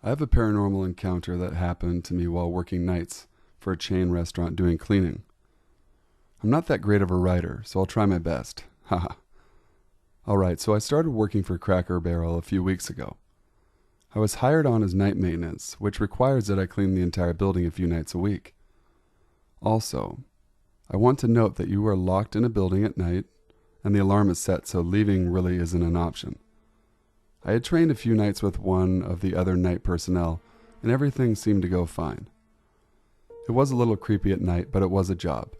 I have a paranormal encounter that happened to me while working nights for a chain restaurant doing cleaning. I'm not that great of a writer, so I'll try my best. Haha. Alright, so I started working for Cracker Barrel a few weeks ago. I was hired on as night maintenance, which requires that I clean the entire building a few nights a week. Also, I want to note that you are locked in a building at night, and the alarm is set, so leaving really isn't an option. I had trained a few nights with one of the other night personnel, and everything seemed to go fine. It was a little creepy at night, but it was a job.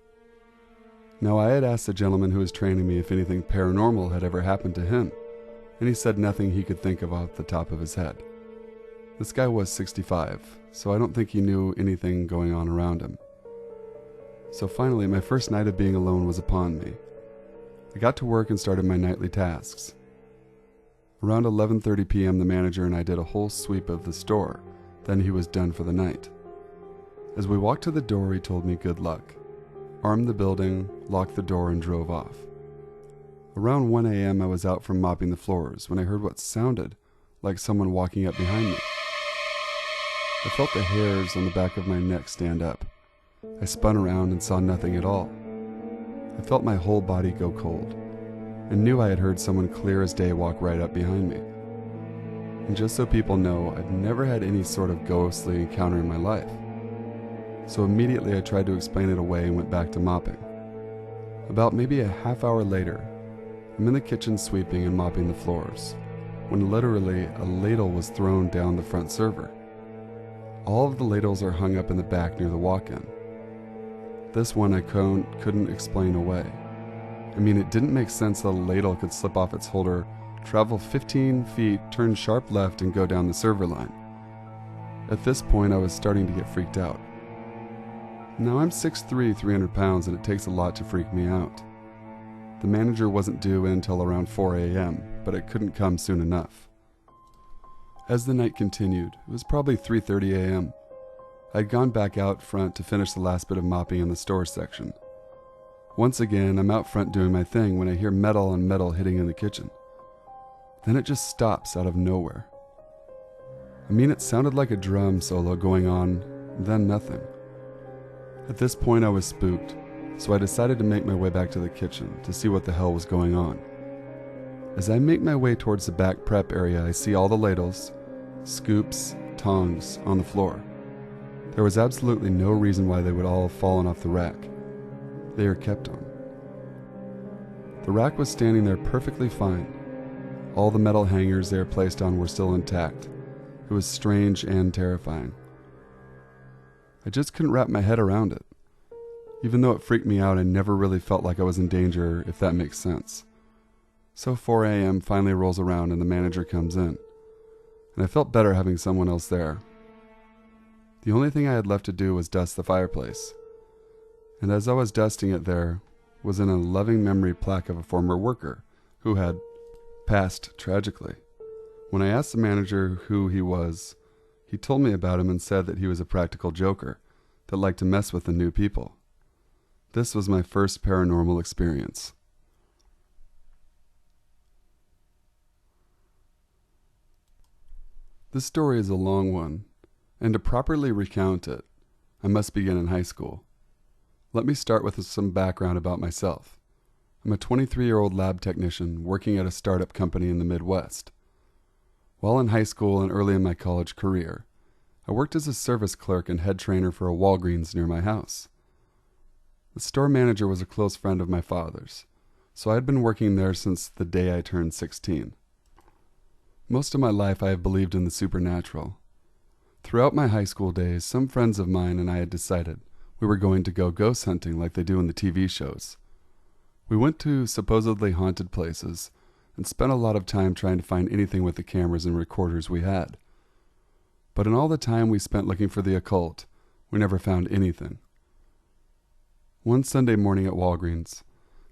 Now, I had asked the gentleman who was training me if anything paranormal had ever happened to him, and he said nothing he could think of off the top of his head. This guy was 65, so I don't think he knew anything going on around him. So finally, my first night of being alone was upon me. I got to work and started my nightly tasks. Around 11:30 p.m., the manager and I did a whole sweep of the store. Then he was done for the night. As we walked to the door, he told me good luck, armed the building, locked the door, and drove off. Around 1 a.m., I was out from mopping the floors when I heard what sounded like someone walking up behind me. I felt the hairs on the back of my neck stand up. I spun around and saw nothing at all. I felt my whole body go cold, and knew I had heard someone clear as day walk right up behind me. And just so people know, I've never had any sort of ghostly encounter in my life. So immediately I tried to explain it away and went back to mopping. About maybe a half hour later, I'm in the kitchen sweeping and mopping the floors, when literally a ladle was thrown down the front server. All of the ladles are hung up in the back near the walk-in. This one I couldn't explain away. I mean, it didn't make sense that a ladle could slip off its holder, travel 15 feet, turn sharp left, and go down the server line. At this point, I was starting to get freaked out. Now, I'm 6'3", 300 pounds, and it takes a lot to freak me out. The manager wasn't due in until around 4 a.m., but it couldn't come soon enough. As the night continued, it was probably 3:30 a.m. I'd gone back out front to finish the last bit of mopping in the store section. Once again, I'm out front doing my thing when I hear metal on metal hitting in the kitchen. Then it just stops out of nowhere. I mean, it sounded like a drum solo going on, then nothing. At this point, I was spooked, so I decided to make my way back to the kitchen to see what the hell was going on. As I make my way towards the back prep area, I see all the ladles, scoops, tongs on the floor. There was absolutely no reason why they would all have fallen off the rack. They are kept on. The rack was standing there perfectly fine. All the metal hangers they were placed on were still intact. It was strange and terrifying. I just couldn't wrap my head around it. Even though it freaked me out, I never really felt like I was in danger, if that makes sense. So 4 a.m. finally rolls around and the manager comes in, and I felt better having someone else there. The only thing I had left to do was dust the fireplace, and as I was dusting it, there was a loving memory plaque of a former worker who had passed tragically. When I asked the manager who he was, he told me about him and said that he was a practical joker that liked to mess with the new people. This was my first paranormal experience. This story is a long one, and to properly recount it, I must begin in high school. Let me start with some background about myself. I'm a 23-year-old lab technician working at a startup company in the Midwest. While in high school and early in my college career, I worked as a service clerk and head trainer for a Walgreens near my house. The store manager was a close friend of my father's, so I had been working there since the day I turned 16. Most of my life I have believed in the supernatural. Throughout my high school days, some friends of mine and I had decided we were going to go ghost hunting like they do in the TV shows. We went to supposedly haunted places and spent a lot of time trying to find anything with the cameras and recorders we had. But in all the time we spent looking for the occult, we never found anything. One Sunday morning at Walgreens,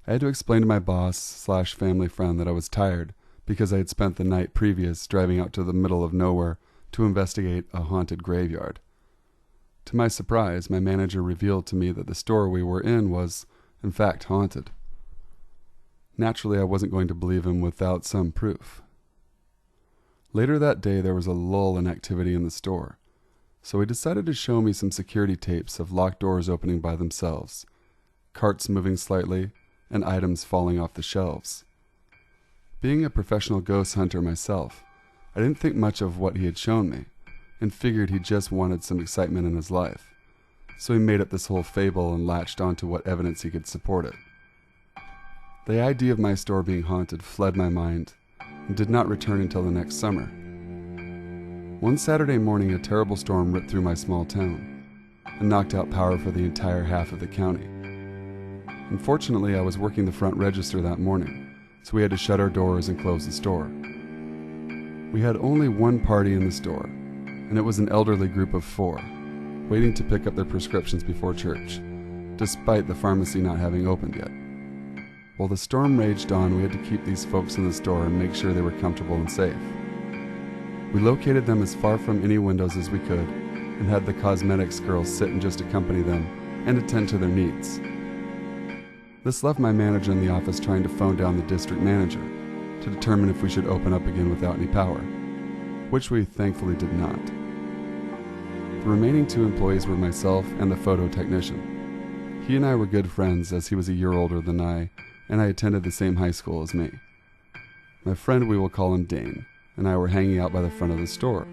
I had to explain to my boss/family friend that I was tired because I had spent the night previous driving out to the middle of nowhere to investigate a haunted graveyard. To my surprise, my manager revealed to me that the store we were in was, in fact, haunted. Naturally, I wasn't going to believe him without some proof. Later that day, there was a lull in activity in the store, so he decided to show me some security tapes of locked doors opening by themselves, carts moving slightly, and items falling off the shelves. Being a professional ghost hunter myself, I didn't think much of what he had shown me, and figured he just wanted some excitement in his life, so he made up this whole fable and latched onto what evidence he could support it. The idea of my store being haunted fled my mind, and did not return until the next summer. One Saturday morning, a terrible storm ripped through my small town, and knocked out power for the entire half of the county. Unfortunately, I was working the front register that morning, so we had to shut our doors and close the store. We had only one party in the store, and it was an elderly group of 4, waiting to pick up their prescriptions before church, despite the pharmacy not having opened yet. While the storm raged on, we had to keep these folks in the store and make sure they were comfortable and safe. We located them as far from any windows as we could, and had the cosmetics girls sit and just accompany them and attend to their needs. This left my manager in the office trying to phone down the district manager to determine if we should open up again without any power, which we thankfully did not. The remaining 2 employees were myself and the photo technician. He and I were good friends, as he was a year older than I, and I attended the same high school as me. My friend, we will call him Dane, and I were hanging out by the front of the store,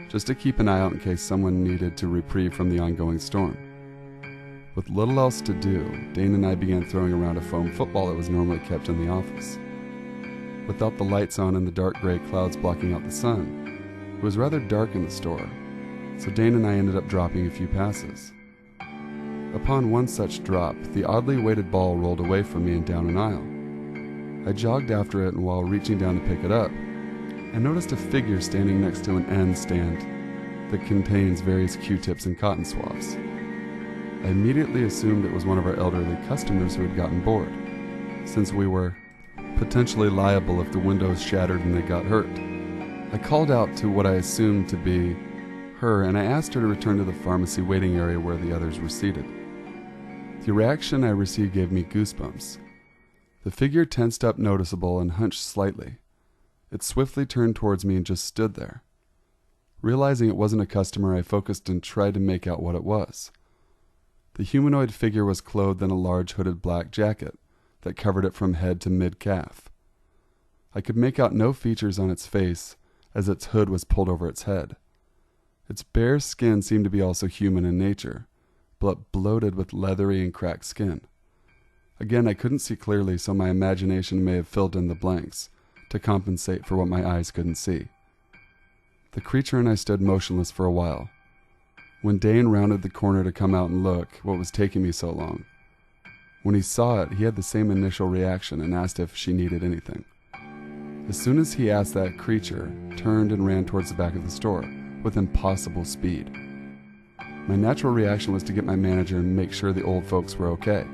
just to keep an eye out in case someone needed to reprieve from the ongoing storm. With little else to do, Dane and I began throwing around a foam football that was normally kept in the office. Without the lights on and the dark gray clouds blocking out the sun, it was rather dark in the store, so Dane and I ended up dropping a few passes. Upon one such drop, the oddly weighted ball rolled away from me and down an aisle. I jogged after it, and while reaching down to pick it up, I noticed a figure standing next to an end stand that contains various Q-tips and cotton swabs. I immediately assumed it was one of our elderly customers who had gotten bored, since we were potentially liable if the windows shattered and they got hurt. I called out to what I assumed to be her, and I asked her to return to the pharmacy waiting area where the others were seated. The reaction I received gave me goosebumps. The figure tensed up noticeable and hunched slightly. It swiftly turned towards me and just stood there. Realizing it wasn't a customer, I focused and tried to make out what it was. The humanoid figure was clothed in a large hooded black jacket that covered it from head to mid-calf. I could make out no features on its face, as its hood was pulled over its head. Its bare skin seemed to be also human in nature, but bloated with leathery and cracked skin. Again, I couldn't see clearly, so my imagination may have filled in the blanks to compensate for what my eyes couldn't see. The creature and I stood motionless for a while. When Dane rounded the corner to come out and look what was taking me so long. When he saw it, he had the same initial reaction and asked if she needed anything. As soon as he asked, that creature turned and ran towards the back of the store with impossible speed. My natural reaction was to get my manager and make sure the old folks were okay.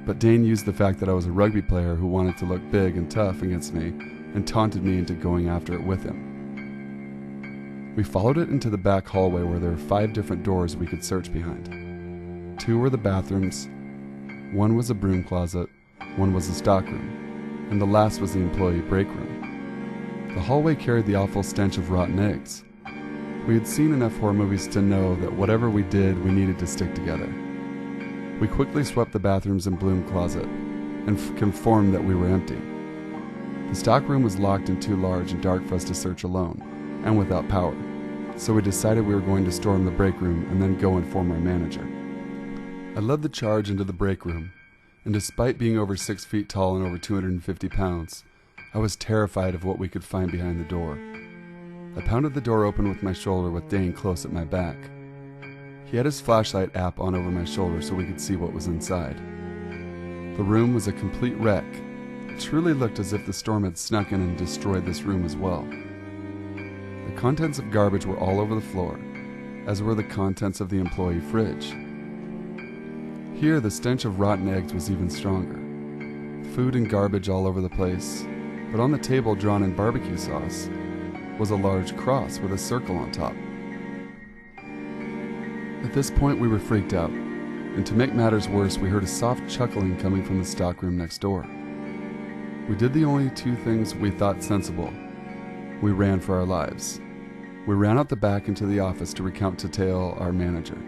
But Dane used the fact that I was a rugby player who wanted to look big and tough against me and taunted me into going after it with him. We followed it into the back hallway where there were 5 different doors we could search behind. 2 were the bathrooms, 1 was a broom closet, 1 was a stockroom, and the last was the employee break room. The hallway carried the awful stench of rotten eggs. We had seen enough horror movies to know that whatever we did, we needed to stick together. We quickly swept the bathrooms and broom closet and confirmed that we were empty. The stockroom was locked and too large and dark for us to search alone, and without power, so we decided we were going to storm the break room and then go inform our manager. I led the charge into the break room, and despite being over 6 feet tall and over 250 pounds, I was terrified of what we could find behind the door. I pounded the door open with my shoulder with Dane close at my back. He had his flashlight app on over my shoulder so we could see what was inside. The room was a complete wreck. It truly looked as if the storm had snuck in and destroyed this room as well. The contents of garbage were all over the floor, as were the contents of the employee fridge. Here, the stench of rotten eggs was even stronger. Food and garbage all over the place, but on the table, drawn in barbecue sauce, was a large cross with a circle on top. At this point, we were freaked out, and to make matters worse, we heard a soft chuckling coming from the stockroom next door. We did the only 2 things we thought sensible. We ran for our lives. We ran out the back into the office to recount to Tale, our manager.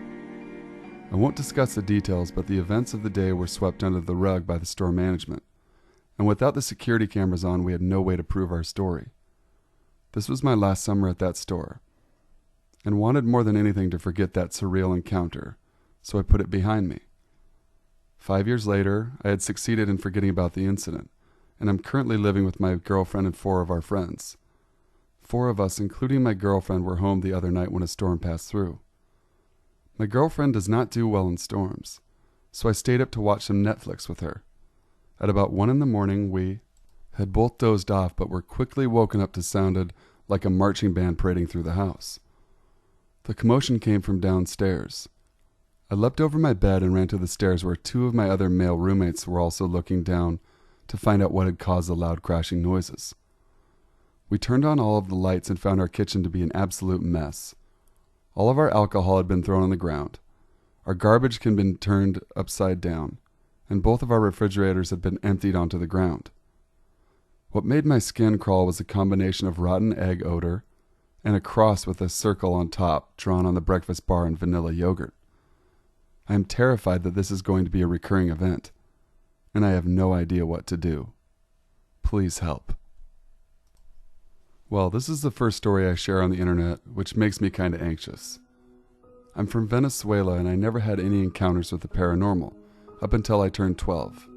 I won't discuss the details, but the events of the day were swept under the rug by the store management. And without the security cameras on, we had no way to prove our story. This was my last summer at that store, and wanted more than anything to forget that surreal encounter, so I put it behind me. 5 years later, I had succeeded in forgetting about the incident, and I'm currently living with my girlfriend and 4 of our friends. 4 of us, including my girlfriend, were home the other night when a storm passed through. My girlfriend does not do well in storms, so I stayed up to watch some Netflix with her. At about 1 a.m, we had both dozed off, but were quickly woken up to sounded like a marching band parading through the house. The commotion came from downstairs. I leapt over my bed and ran to the stairs where 2 of my other male roommates were also looking down to find out what had caused the loud crashing noises. We turned on all of the lights and found our kitchen to be an absolute mess. All of our alcohol had been thrown on the ground. Our garbage had been turned upside down, and both of our refrigerators had been emptied onto the ground. What made my skin crawl was a combination of rotten egg odor and a cross with a circle on top drawn on the breakfast bar and vanilla yogurt. I am terrified that this is going to be a recurring event, and I have no idea what to do. Please help. Well, this is the first story I share on the internet, which makes me kind of anxious. I'm from Venezuela, and I never had any encounters with the paranormal up until I turned 12,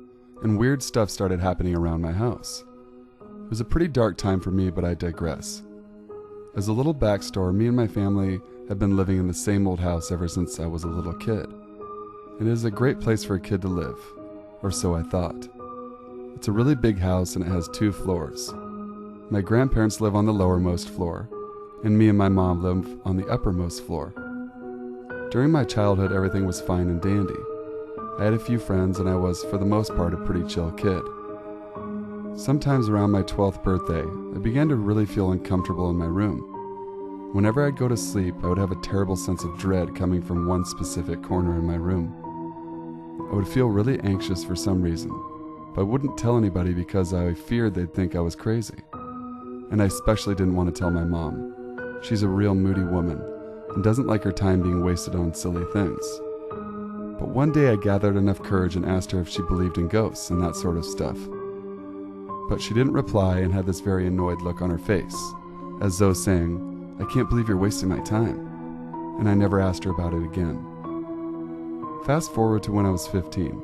and weird stuff started happening around my house. It was a pretty dark time for me, but I digress. As a little backstory, me and my family have been living in the same old house ever since I was a little kid. It is a great place for a kid to live, or so I thought. It's a really big house and it has 2 floors. My grandparents live on the lowermost floor, and me and my mom live on the uppermost floor. During my childhood, everything was fine and dandy. I had a few friends, and I was, for the most part, a pretty chill kid. Sometimes around my 12th birthday, I began to really feel uncomfortable in my room. Whenever I'd go to sleep, I would have a terrible sense of dread coming from one specific corner in my room. I would feel really anxious for some reason, but I wouldn't tell anybody because I feared they'd think I was crazy. And I especially didn't want to tell my mom. She's a real moody woman and doesn't like her time being wasted on silly things. But one day I gathered enough courage and asked her if she believed in ghosts and that sort of stuff. But she didn't reply and had this very annoyed look on her face, as though saying, "I can't believe you're wasting my time." And I never asked her about it again. Fast forward to when I was 15.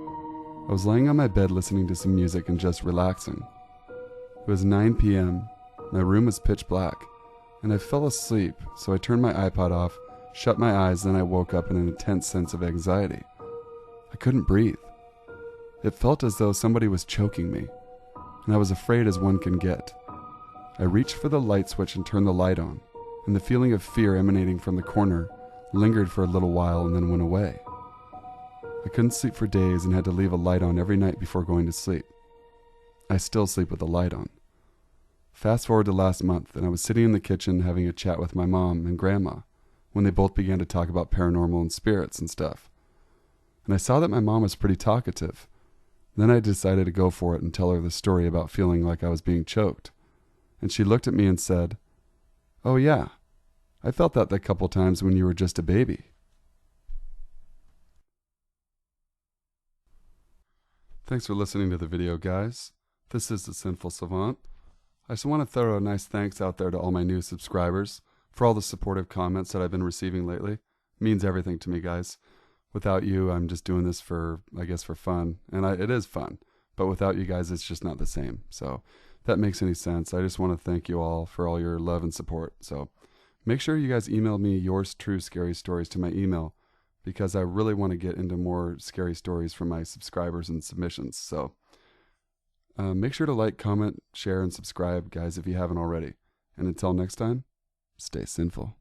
I was laying on my bed listening to some music and just relaxing. It was 9 p.m., my room was pitch black, and I fell asleep, so I turned my iPod off, shut my eyes, then I woke up in an intense sense of anxiety. I couldn't breathe. It felt as though somebody was choking me, and I was afraid as one can get. I reached for the light switch and turned the light on, and the feeling of fear emanating from the corner lingered for a little while and then went away. I couldn't sleep for days and had to leave a light on every night before going to sleep. I still sleep with the light on. Fast forward to last month, and I was sitting in the kitchen having a chat with my mom and grandma when they both began to talk about paranormal and spirits and stuff. And I saw that my mom was pretty talkative. Then I decided to go for it and tell her the story about feeling like I was being choked. And she looked at me and said, "Oh yeah, I felt that a couple times when you were just a baby." Thanks for listening to the video, guys. This is the Sinful Savant. I just want to throw a nice thanks out there to all my new subscribers for all the supportive comments that I've been receiving lately. It means everything to me, guys. Without you, I'm just doing this for fun. And it is fun. But without you guys, it's just not the same. So if that makes any sense, I just want to thank you all for all your love and support. So make sure you guys email me your true scary stories to my email, because I really want to get into more scary stories from my subscribers and submissions. So make sure to like, comment, share, and subscribe, guys, if you haven't already. And until next time, stay sinful.